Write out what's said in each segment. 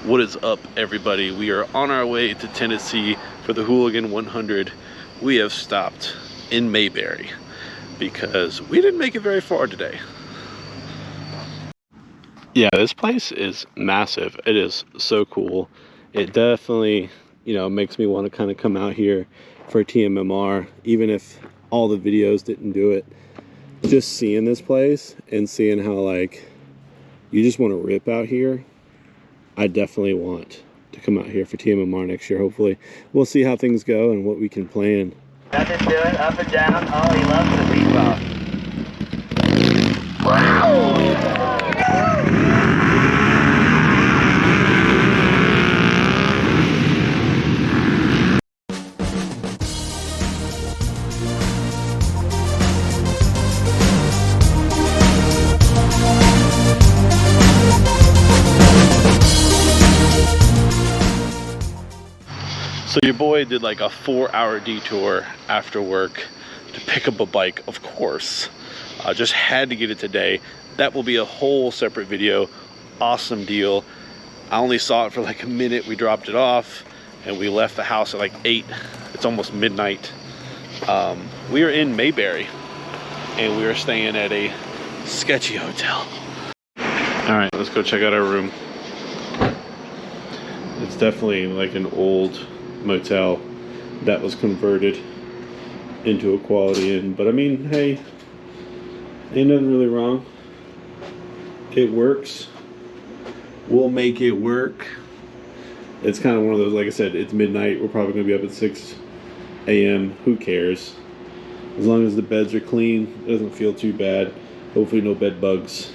What is up, everybody? We are on our way to Tennessee for the Hooligan 100. We have stopped in Mayberry because we didn't make it very far today. Yeah, this place is massive. It is so cool. It definitely, makes me want to kind of come out here for TMMR, even if all the videos didn't do it. Just seeing this place and seeing how, like, you just want to rip out here. I definitely want to come out here for TMMR next year, hopefully. We'll see how things go and what we can plan. Nothing to it, up and down. Oh, he loves the beatbox. Wow! So your boy did like a 4-hour detour after work to pick up a bike, of course. Just had to get it today. That will be a whole separate video. Awesome deal. I only saw it for like a minute. We dropped it off and we left the house at like 8. It's almost midnight. We are in Mayberry and we are staying at a sketchy hotel. All right, let's go check out our room. It's definitely like an old motel that was converted into a Quality Inn, but I mean, hey, ain't nothing really wrong. It works. We'll make it work. It's kind of one of those, like I said, it's midnight. We're probably gonna be up at 6 a.m. Who cares? As long as the beds are clean, it doesn't feel too bad. Hopefully no bed bugs,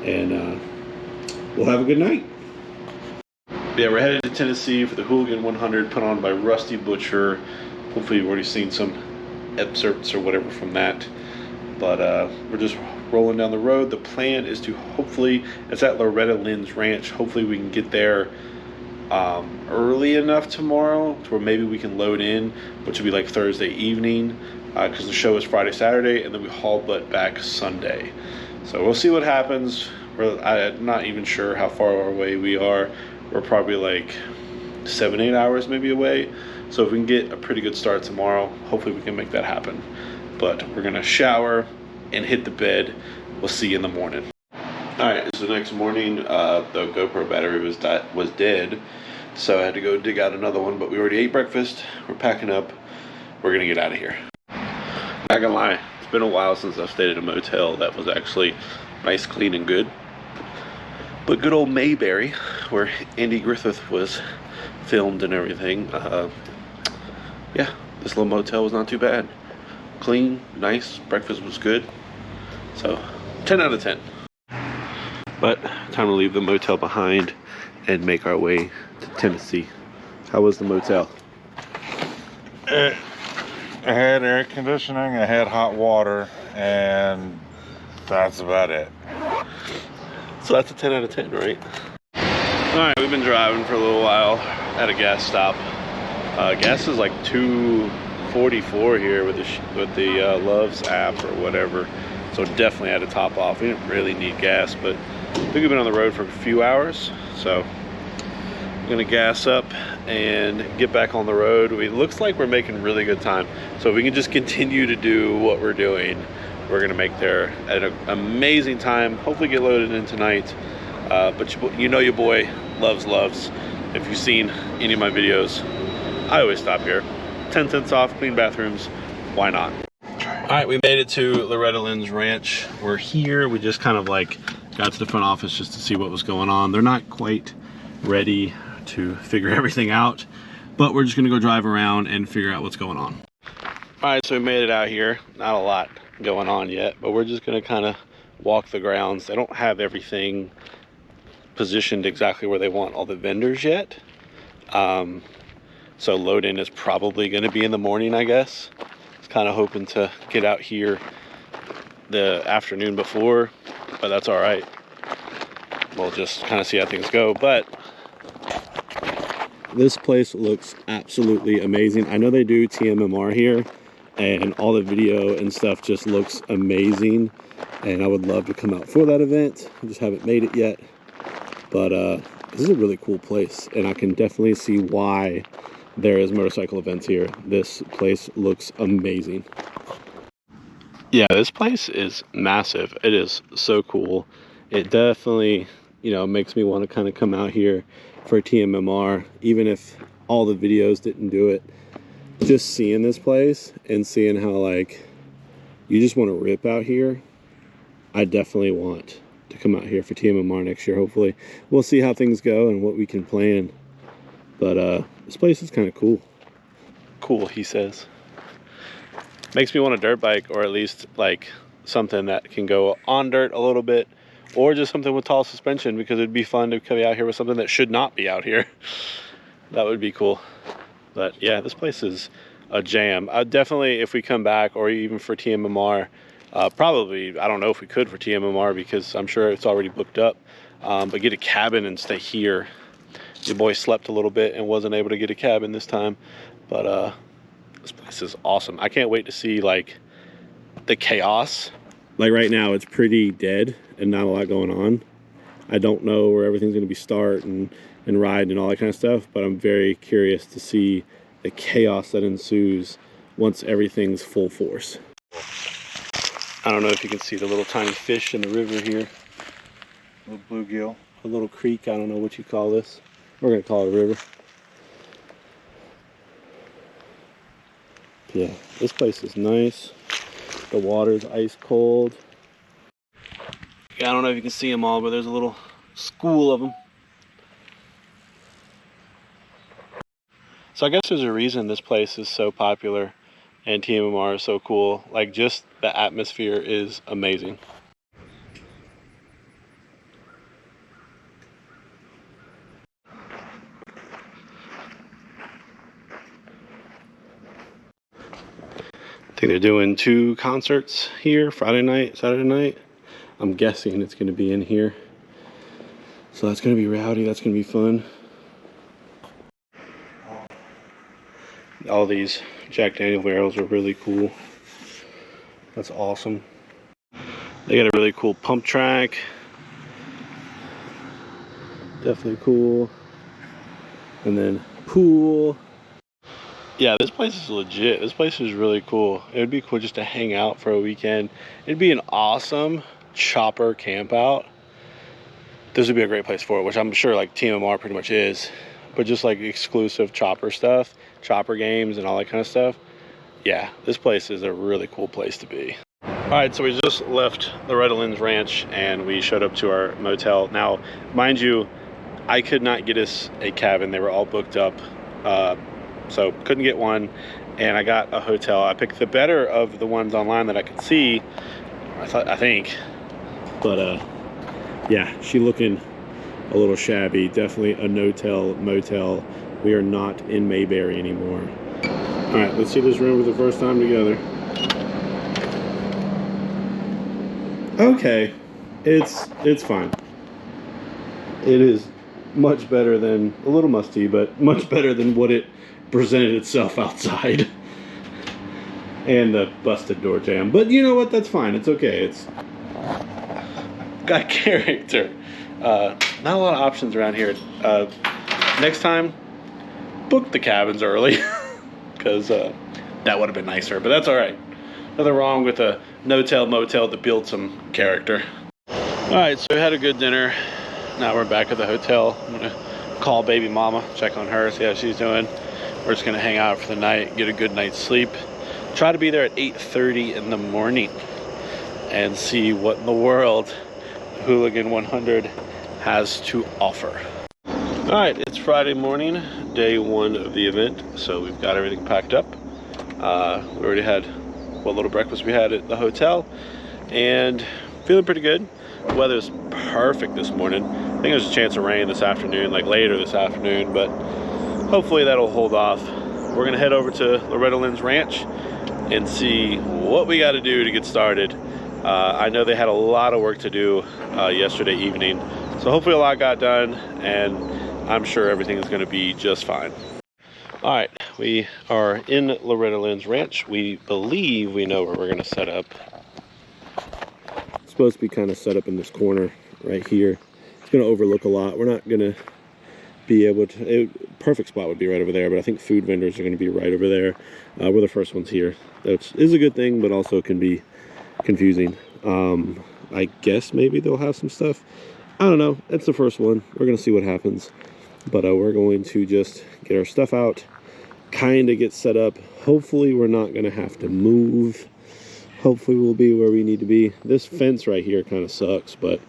and we'll have a good night. Yeah, we're headed to Tennessee for the Hooligan 100 put on by Rusty Butcher. Hopefully you've already seen some excerpts or whatever from that. But we're just rolling down the road. The plan is to hopefully, it's at Loretta Lynn's ranch. Hopefully we can get there early enough tomorrow to where maybe we can load in, which will be like Thursday evening, because the show is Friday, Saturday, and then we haul butt back Sunday. So we'll see what happens. I'm not even sure how far away we are. We're probably like 7-8 hours maybe away. So if we can get a pretty good start tomorrow, hopefully we can make that happen. But we're gonna shower and hit the bed. We'll see you in the morning. All right, so the next morning, the GoPro battery was dead. So I had to go dig out another one, but we already ate breakfast. We're packing up. We're gonna get out of here. Not gonna lie, it's been a while since I've stayed at a motel that was actually nice, clean, and good. But good old Mayberry, where Andy Griffith was filmed and everything, yeah, this little motel was not too bad. Clean, nice, breakfast was good. So, 10 out of 10. But, time to leave the motel behind and make our way to Tennessee. How was the motel? I had air conditioning, I had hot water, and that's about it. So that's a 10 out of 10, right? Alright, we've been driving for a little while at a gas stop. Gas is like $2.44 here with the Loves app or whatever. So definitely had to top off. We didn't really need gas, but I think we've been on the road for a few hours. So I'm gonna gas up and get back on the road. It looks like we're making really good time. So if we can just continue to do what we're doing, we're gonna make there at an amazing time. Hopefully get loaded in tonight. But you know your boy loves. If you've seen any of my videos, I always stop here. 10 cents off, clean bathrooms, why not? All right, we made it to Loretta Lynn's ranch. We're here, we just kind of like got to the front office just to see what was going on. They're not quite ready to figure everything out, but we're just gonna go drive around and figure out what's going on. All right, so we made it out here. Not a lot going on yet, but we're just gonna kind of walk the grounds. They don't have everything positioned exactly where they want all the vendors yet. So load in is probably gonna be in the morning, I guess. I was kind of hoping to get out here the afternoon before, but that's all right. We'll just kind of see how things go. But this place looks absolutely amazing. I know they do TMMR here, and all the video and stuff just looks amazing, and I would love to come out for that event. I just haven't made it yet, but this is a really cool place, and I can definitely see why there is motorcycle events here. This place looks amazing. Yeah, this place is massive. It is so cool. It definitely, you know, makes me want to kind of come out here for TMMR, even if all the videos didn't do it. Just seeing this place and seeing how, like, you just want to rip out here, I definitely want to come out here for TMMR next year, hopefully. We'll see how things go and what we can plan. But this place is kind of cool. Cool, he says. Makes me want a dirt bike, or at least like something that can go on dirt a little bit, or just something with tall suspension, because it'd be fun to come out here with something that should not be out here. That would be cool. But yeah, this place is a jam. Definitely, if we come back, or even for TMMR, probably, I don't know if we could for TMMR because I'm sure it's already booked up, but get a cabin and stay here. Your boy slept a little bit and wasn't able to get a cabin this time, but this place is awesome. I can't wait to see like the chaos. Like right now it's pretty dead and not a lot going on. I don't know where everything's going to be start and ride and all that kind of stuff, but I'm very curious to see the chaos that ensues once everything's full force. I don't know if you can see the little tiny fish in the river here. Little bluegill. A little creek, I don't know what you call this. We're going to call it a river. Yeah, this place is nice. The water's ice cold. Yeah, I don't know if you can see them all, but there's a little school of them. So I guess there's a reason this place is so popular and TMMR is so cool. Like, just the atmosphere is amazing. I think they're doing 2 concerts here, Friday night, Saturday night. I'm guessing it's going to be in here. So that's going to be rowdy, that's going to be fun. All these Jack Daniel barrels are really cool. That's awesome. They got a really cool pump track. Definitely cool. And then pool. Yeah, this place is legit. This place is really cool. It would be cool just to hang out for a weekend. It'd be an awesome chopper camp out. This would be a great place for it, which I'm sure like TMMR pretty much is. But just like exclusive chopper stuff, chopper games and all that kind of stuff. Yeah, this place is a really cool place to be. All right, so we just left Loretta Lynn's ranch and we showed up to our motel. Now, mind you, I could not get us a cabin. They were all booked up. So couldn't get one, and I got a hotel. I picked the better of the ones online that I could see, I think. But yeah, she looking a little shabby. Definitely a no-tell motel. We are not in Mayberry anymore. All right, let's see this room for the first time together. Okay, it's fine. It is much better than, a little musty, but much better than what it presented itself outside. And the busted door jam. But you know what? That's fine. It's okay. It's got character. Not a lot of options around here. Next time, book the cabins early. Because that would have been nicer. But that's alright. Nothing wrong with a no-tell motel to build some character. Alright, so we had a good dinner. Now we're back at the hotel. I'm going to call baby mama, check on her, see how she's doing. We're just gonna hang out for the night, get a good night's sleep. Try to be there at 8:30 in the morning and see what in the world Hooligan 100 has to offer. All right, it's Friday morning, day 1 of the event. So we've got everything packed up. We already had what little breakfast we had at the hotel and feeling pretty good. The weather's perfect this morning. I think there's a chance of rain this afternoon, like later this afternoon, but hopefully that'll hold off. We're gonna head over to Loretta Lynn's ranch and see what we gotta do to get started. I know they had a lot of work to do yesterday evening, so hopefully a lot got done, and I'm sure everything is gonna be just fine. All right, we are in Loretta Lynn's ranch. We believe we know where we're gonna set up. It's supposed to be kind of set up in this corner right here. It's gonna overlook a lot. We're not gonna be able to. Perfect spot would be right over there, but I think food vendors are going to be right over there. We're the first ones here. That is a good thing, but also can be confusing. I guess maybe they'll have some stuff. I don't know. It's the first one. We're going to see what happens. But we're going to just get our stuff out, kind of get set up. Hopefully we're not going to have to move. Hopefully we'll be where we need to be. This fence right here kind of sucks, but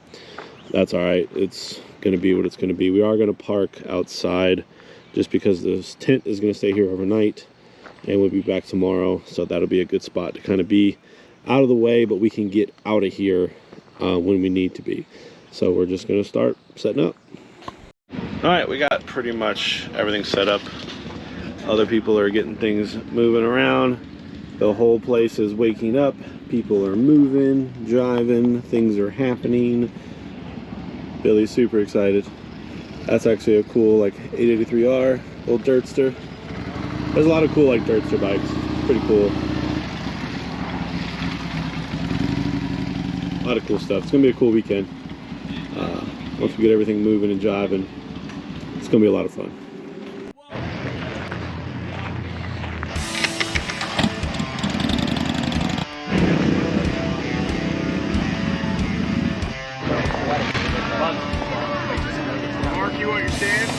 that's all right. It's going to be what it's going to be. We are going to park outside just because this tent is going to stay here overnight, and we'll be back tomorrow. So that'll be a good spot to kind of be out of the way, but we can get out of here when we need to be. So we're just going to start setting up. All right, we got pretty much everything set up. Other people are getting things moving around. The whole place is waking up. People are moving, driving, things are happening. Billy's super excited. That's actually a cool like 883R, old dirtster. There's a lot of cool like dirtster bikes. Pretty cool. A lot of cool stuff. It's gonna be a cool weekend. Once we get everything moving and driving, it's gonna be a lot of fun. Mark, you understand?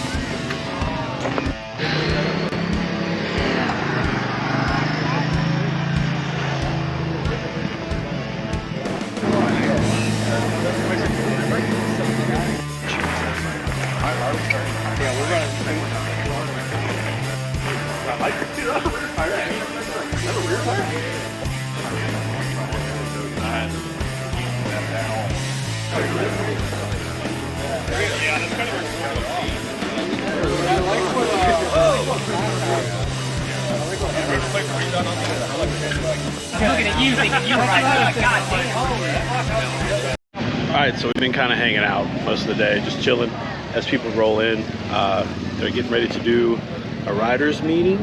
Looking at you thinking you were right. God All right, so we've been kind of hanging out most of the day, just chilling as people roll in. They're getting ready to do a riders meeting,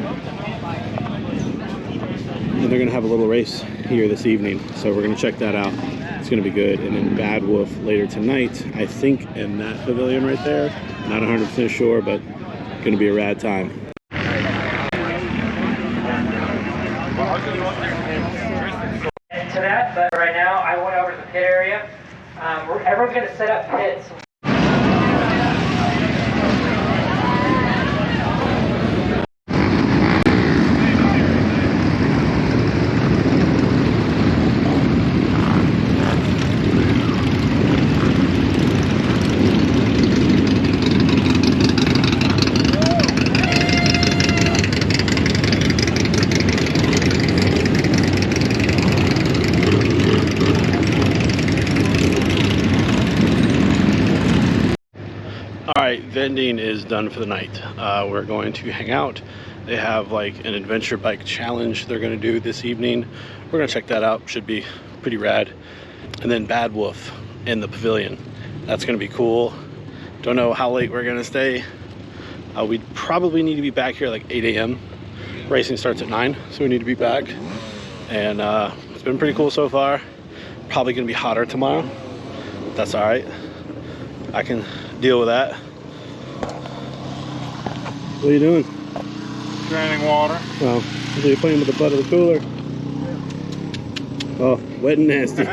and they're gonna have a little race here this evening. So we're gonna check that out. It's gonna be good. And then Bad Wolf later tonight, I think in that pavilion right there. Not 100% sure, but gonna be a rad time. To that, but right now I went over to the pit area. Everyone's going to set up pits. Alright, vending is done for the night. We're going to hang out. They have like an adventure bike challenge they're going to do this evening. We're going to check that out. Should be pretty rad. And then Bad Wolf in the pavilion. That's going to be cool. Don't know how late we're going to stay. We probably need to be back here like 8 a.m. Racing starts at 9, so we need to be back. And it's been pretty cool so far. Probably going to be hotter tomorrow. That's alright. I can deal with that. What are you doing? Draining water. Oh, so you're playing with the butt of the cooler. Oh, wet and nasty.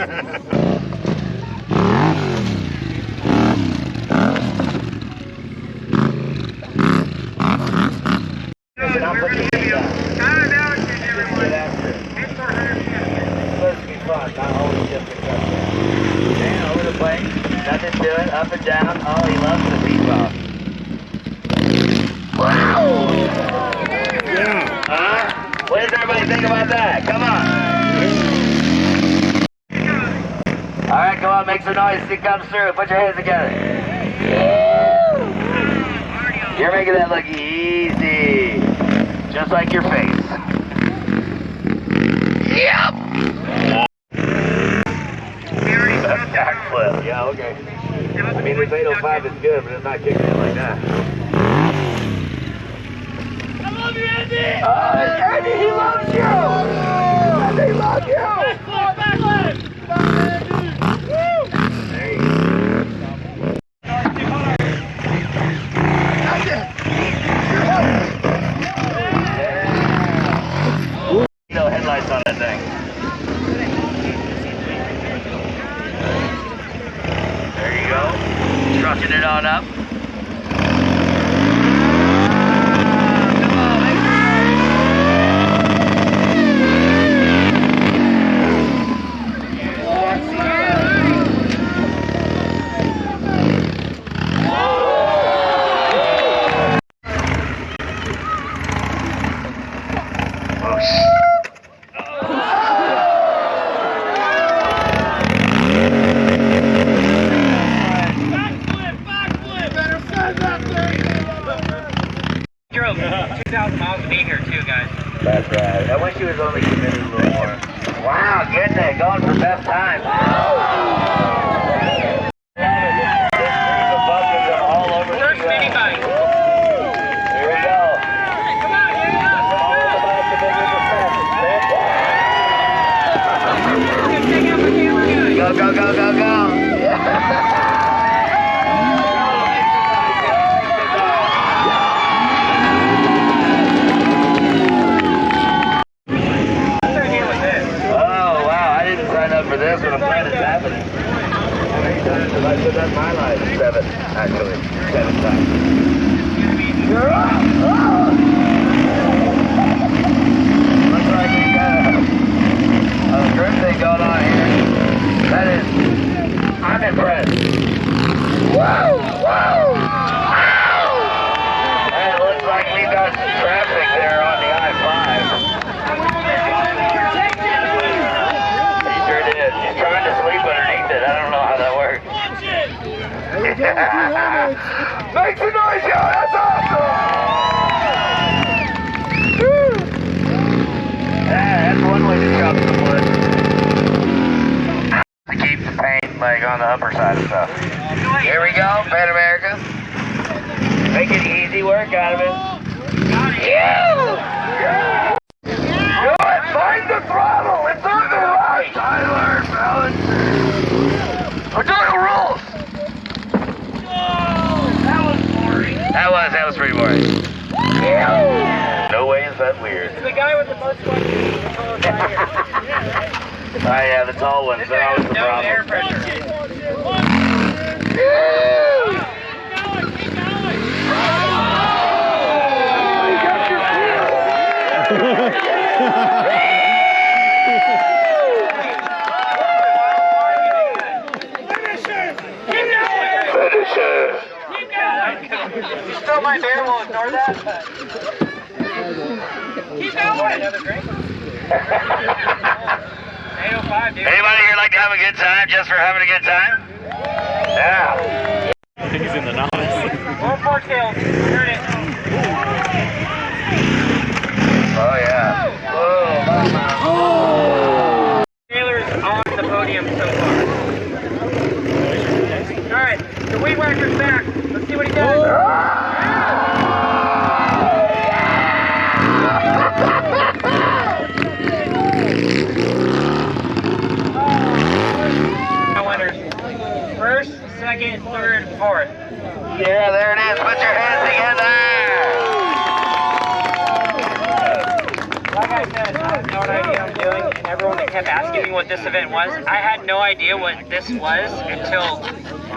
Nothing to it, up and down. Oh, he loves the beatbox. Wow! Yeah. What does everybody think about that? Come on. All right, come on, make some noise. It comes through. Put your hands together. You're making that look easy, just like your face. Yep. Backflip, yeah, okay. I mean, this 805 is good, but it's not kicking it like that. I love you, Andy! Andy, he loves you! Andy, loves you! Backflip! There you go. 2,000 miles to be here too, guys. That's right. I wish he was only committed a little more. Wow, getting it, going for best time. First mini bike. Here we go. Come on, here we go. Go, go, go, go, go. For this when I'm glad it's happening. How many times have I put up my life? 7, actually. 7 times. Looks like we got a group thing going on here. That is, I'm impressed. Whoa! Whoa! And it looks like we've got some traffic there on the I-5. She's trying to sleep underneath it. I don't know how that works. Make some noise, yo! That's awesome! Woo! Yeah, that's one way to chop the wood. To keep the paint like on the upper side of stuff. Here we go, Pan America. Making easy work out of it. Yeah! Do it! Find the throttle! It's on the right! Tyler, fellas! We're doing the rules! That was boring. That was pretty boring. Yeah. No way is that weird. The guy with the most questions. Oh yeah, the tall ones. They're always the No problem. air pressure. You stole my beer, we'll ignore that. Keep going. Another drink. 805, dude. Anybody here like to have a good time just for having a good time? Yeah. I think he's in the novice. More fork tails. Heard it. Oh yeah. Whoa. Taylor's on the podium so far. Alright, the weed whacker's back. Let's see what he does. Winners. First, second, third, fourth. Yeah, there it is. Put your hands together. Like I said, I have no idea what I'm doing, and everyone that kept asking me what this event was, I had no idea what this was until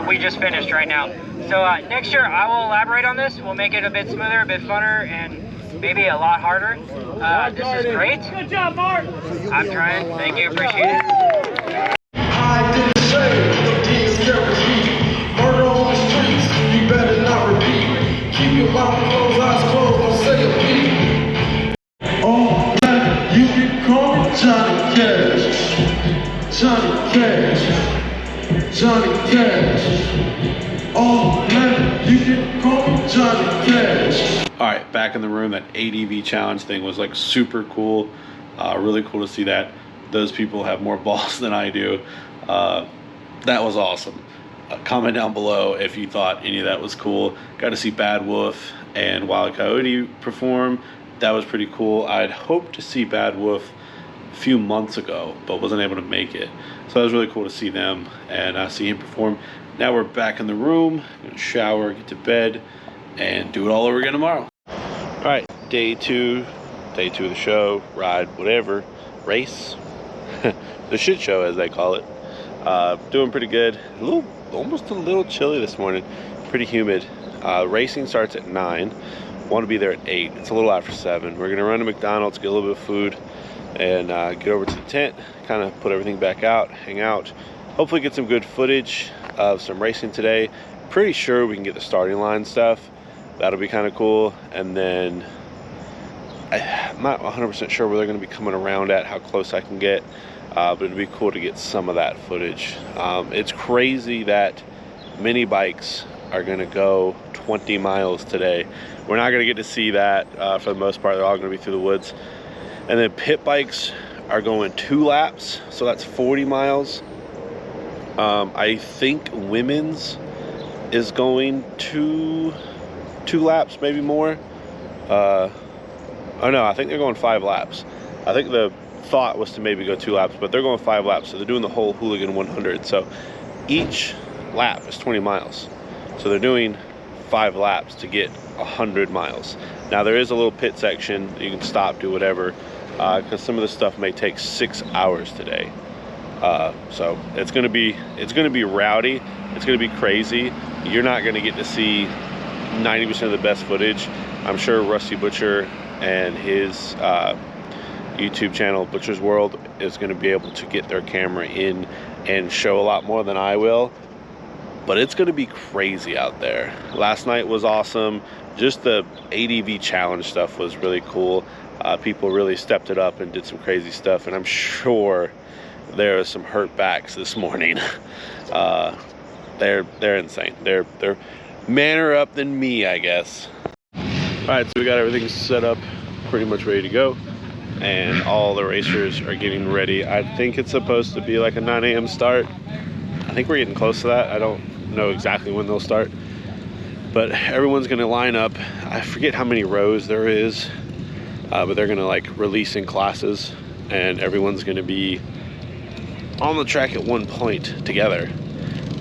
we just finished right now. So next year I will elaborate on this. We'll make it a bit smoother, a bit funner, and maybe a lot harder. This is great. Good job, Mark. I'm trying. Thank you. Appreciate it. I didn't say the king's careful heat. Murder on the streets, you better not repeat. Keep your mouth closed, eyes closed, don't say a peep. Oh, yeah, you can call me Johnny Cash. Johnny Cash. Johnny Cash. Oh, man, you can call me Johnny Cash. All right, back in the room. That ADV challenge thing was like super cool. Really cool to see that. Those people have more balls than I do. That was awesome. Comment down below if you thought any of that was cool. Got to see Bad Wolf and Wild Coyote perform. That was pretty cool. I'd hoped to see Bad Wolf a few months ago, but wasn't able to make it. So that was really cool to see them and see him perform. Now we're back in the room. Gonna shower, get to bed, and do it all over again tomorrow. All right, day two of the show, ride, whatever, race, the shit show as they call it. Doing pretty good. Almost a little chilly this morning. Pretty humid. Racing starts at 9. Want to be there at 8. It's a little after 7. We're gonna run to McDonald's, get a little bit of food, and get over to the tent. Kind of put everything back out, hang out. Hopefully get some good footage of some racing today. Pretty sure we can get the starting line stuff. That'll be kind of cool. And then I'm not 100% sure where they're going to be coming around at, how close I can get. But it'd be cool to get some of that footage. It's crazy that mini bikes are going to go 20 miles today. We're not going to get to see that for the most part. They're all going to be through the woods. And then pit bikes are going 2 laps, so that's 40 miles. I think women's is going two laps, maybe more. Oh no, I think they're going 5 laps. I think the thought was to maybe go 2 laps, but they're going 5 laps, so they're doing the whole Hooligan 100. So each lap is 20 miles. So they're doing 5 laps to get 100 miles. Now there is a little pit section. You can stop, do whatever, because some of the stuff may take 6 hours today. So it's gonna be rowdy. It's gonna be crazy. You're not gonna get to see 90% of the best footage. I'm sure Rusty Butcher and his YouTube channel, Butcher's World, is going to be able to get their camera in and show a lot more than I will. But it's going to be crazy out there. Last night was awesome. Just the ADV challenge stuff was really cool. People really stepped it up and did some crazy stuff, and I'm sure there are some hurt backs this morning. They're insane. They're manner up than me, I guess. All right, so we got everything set up, pretty much ready to go, and all the racers are getting ready. I think it's supposed to be like a 9 a.m. start. I think we're getting close to that. I don't know exactly when they'll start, but everyone's gonna line up. I forget how many rows there is, but they're gonna like release in classes, and everyone's gonna be on the track at one point together.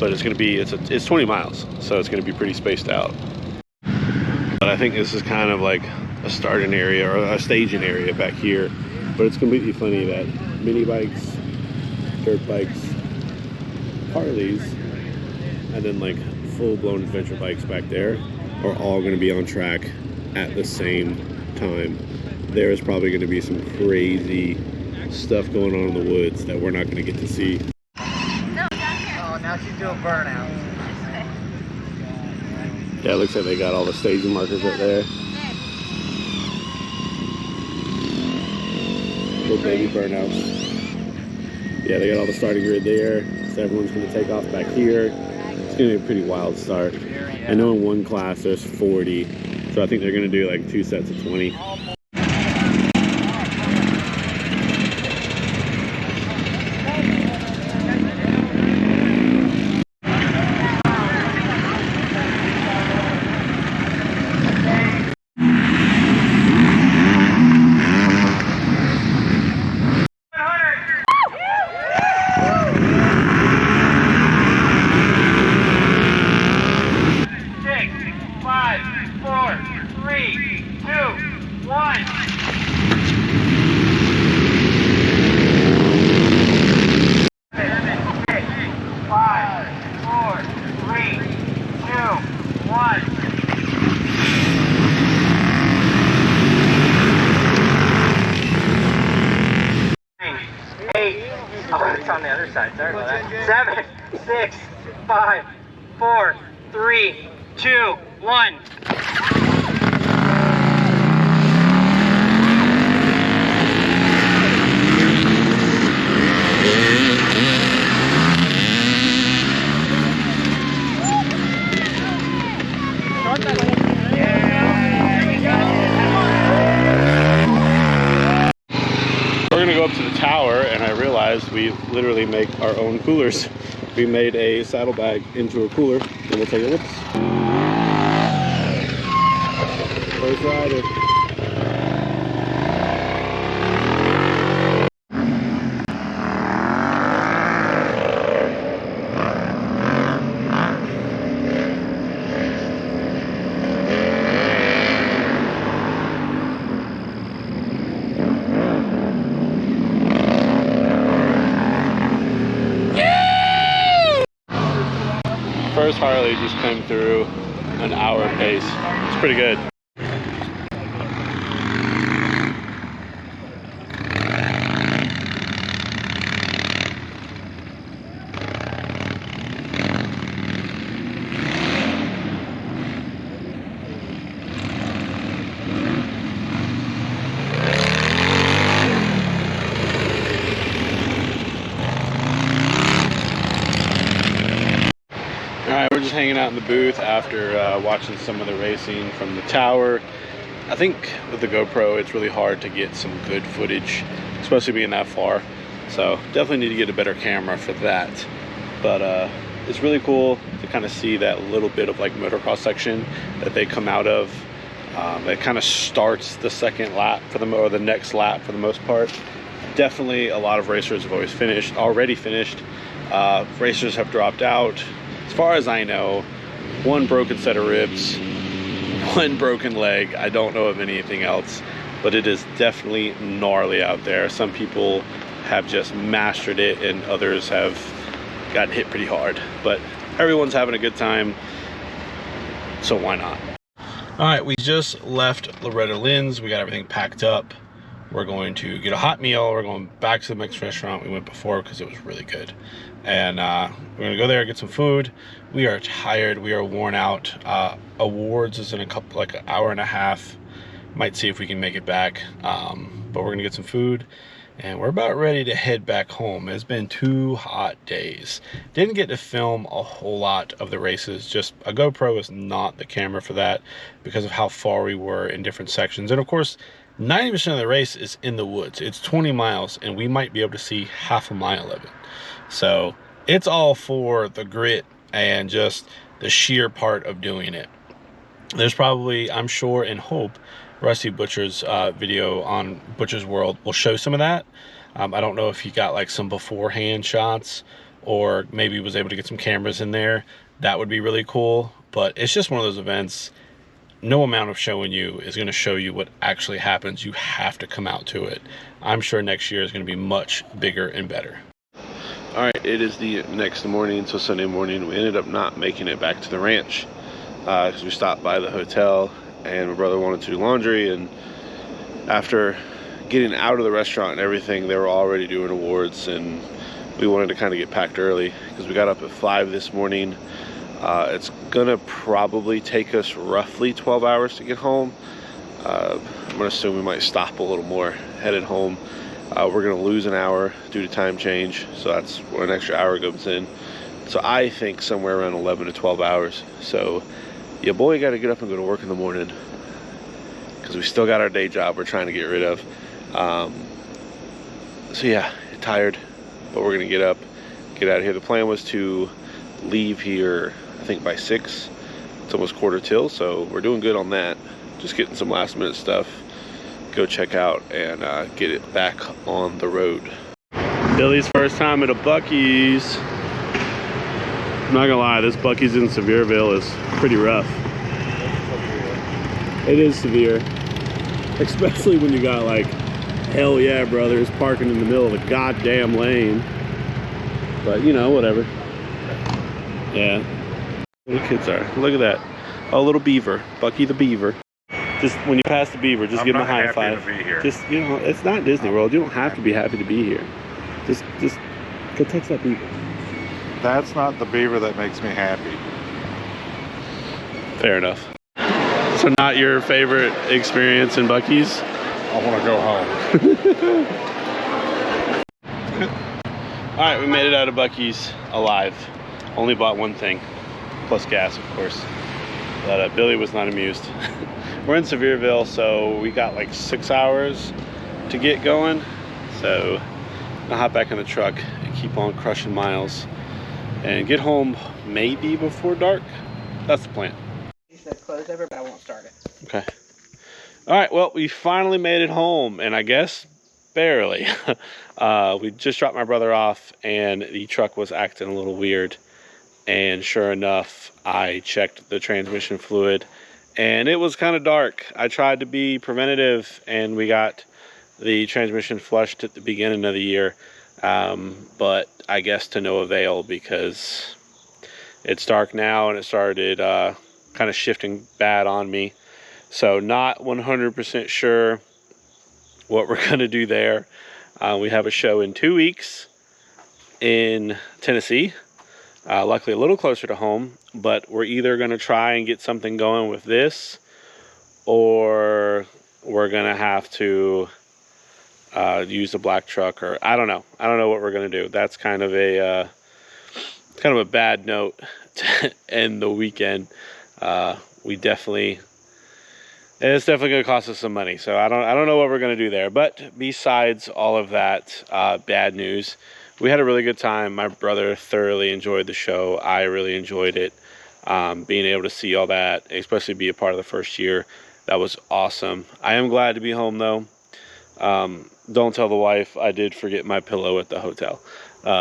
But it's gonna be, it's 20 miles, so it's gonna be pretty spaced out. But I think this is kind of like a starting area or a staging area back here. But it's completely funny that mini bikes, dirt bikes, Harleys, and then like full-blown adventure bikes back there are all going to be on track at the same time. There is probably going to be some crazy stuff going on in the woods that we're not going to get to see. Oh, now she's doing burnout. Yeah, it looks like they got all the staging markers up there. Little baby burnouts. Yeah, they got all the starting grid there. So everyone's going to take off back here. It's going to be a pretty wild start. I know in one class there's 40. So I think they're going to do like 2 sets of 20. On the other side. Sorry about that. 7, 6, 5, 4, 3, 2, 1. We're gonna go up to the tower, and I realized we literally make our own coolers. We made a saddlebag into a cooler, and we'll take a look. First rider. First Harley just came through an hour pace. It's pretty good. hanging out in the booth after watching some of the racing from the tower. I think with the GoPro, it's really hard to get some good footage, especially being that far. So definitely need to get a better camera for that. But it's really cool to kind of see that little bit of like motocross section that they come out of. It kind of starts the second lap for them, or the next lap for the most part. Definitely a lot of racers have already finished. Racers have dropped out. As far as I know, one broken set of ribs, one broken leg. I don't know of anything else, but it is definitely gnarly out there. Some people have just mastered it and others have gotten hit pretty hard, but everyone's having a good time, so why not? All right, we just left Loretta Lynn's. We got everything packed up. We're going to get a hot meal. We're going back to the Mexican restaurant we went before because it was really good. And we're gonna go there and get some food. We are tired, we are worn out. Awards is in an hour and a half. Might see if we can make it back. But we're gonna get some food and we're about ready to head back home. It's been 2 hot days. Didn't get to film a whole lot of the races. Just a GoPro is not the camera for that because of how far we were in different sections. And of course, 90% of the race is in the woods. It's 20 miles and we might be able to see half a mile of it. So it's all for the grit and just the sheer part of doing it. There's probably, I'm sure and hope, Rusty Butcher's video on Butcher's World will show some of that. I don't know if he got like some beforehand shots or maybe was able to get some cameras in there. That would be really cool. But it's just one of those events. No amount of showing you is going to show you what actually happens. You have to come out to it. I'm sure next year is going to be much bigger and better. All right, it is the next morning, so Sunday morning. We ended up not making it back to the ranch because we stopped by the hotel and my brother wanted to do laundry, and after getting out of the restaurant and everything, they were already doing awards and we wanted to kind of get packed early because we got up at 5 this morning. It's gonna probably take us roughly 12 hours to get home. I'm gonna assume we might stop a little more headed home. We're gonna lose an hour due to time change, so that's where an extra hour goes in. So I think somewhere around 11 to 12 hours. So your boy got to get up and go to work in the morning because we still got our day job we're trying to get rid of. So yeah, tired, but we're gonna get up, get out of here. The plan was to leave here, I think by 6. It's almost 4:45, so we're doing good on that. Just getting some last minute stuff, go check out and get it back on the road. Billy's first time at a Buc-ee's. I'm not gonna lie, this Buc-ee's in Sevierville is pretty rough. It is severe, especially when you got like Hell Yeah Brothers parking in the middle of the goddamn lane. But you know, whatever. Yeah, little kids are. Look at that. Oh, little beaver, Bucky the beaver. Just when you pass the beaver, just give him a high five. To be here. Just, you know, it's not Disney World. You don't have to be happy to be here. Just go touch that beaver. That's not the beaver that makes me happy. Fair enough. So not your favorite experience in Buc-ee's? I want to go home. All right, we made it out of Buc-ee's alive. Only bought one thing, plus gas, of course. But Billy was not amused. We're in Sevierville, so we got like 6 hours to get going. So I'll hop back in the truck and keep on crushing miles and get home maybe before dark. That's the plan. He said close over, but I won't start it. Okay. All right, well, we finally made it home, and I guess barely. We just dropped my brother off, and the truck was acting a little weird. And sure enough, I checked the transmission fluid, and it was kind of dark. I tried to be preventative, and we got the transmission flushed at the beginning of the year. But I guess to no avail because it's dark now, and it started kind of shifting bad on me. So not 100% sure what we're going to do there. We have a show in 2 weeks in Tennessee. Luckily a little closer to home, but we're either going to try and get something going with this, or we're going to have to use the black truck, or I don't know what we're going to do. That's kind of a kind of a bad note to end the weekend. It's definitely going to cost us some money. So I don't know what we're going to do there. But besides all of that bad news, we had a really good time. My brother thoroughly enjoyed the show. I really enjoyed it. Being able to see all that, especially be a part of the first year, that was awesome. I am glad to be home though. Don't tell the wife I did forget my pillow at the hotel.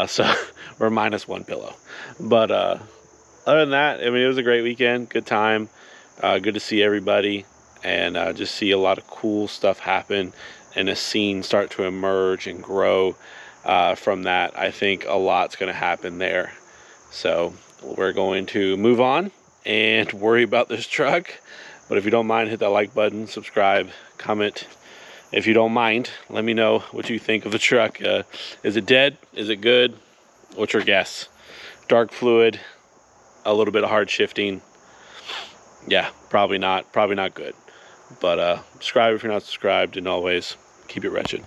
So we're minus one pillow. But other than that, I mean, it was a great weekend, good time, good to see everybody, and just see a lot of cool stuff happen and a scene start to emerge and grow from that. I think a lot's going to happen there. So we're going to move on and worry about this truck. But if you don't mind, hit that like button, subscribe, comment. If you don't mind, let me know what you think of the truck. Is it dead? Is it good? What's your guess? Dark fluid, a little bit of hard shifting. Yeah, probably not good. But subscribe if you're not subscribed, and always keep it wretched.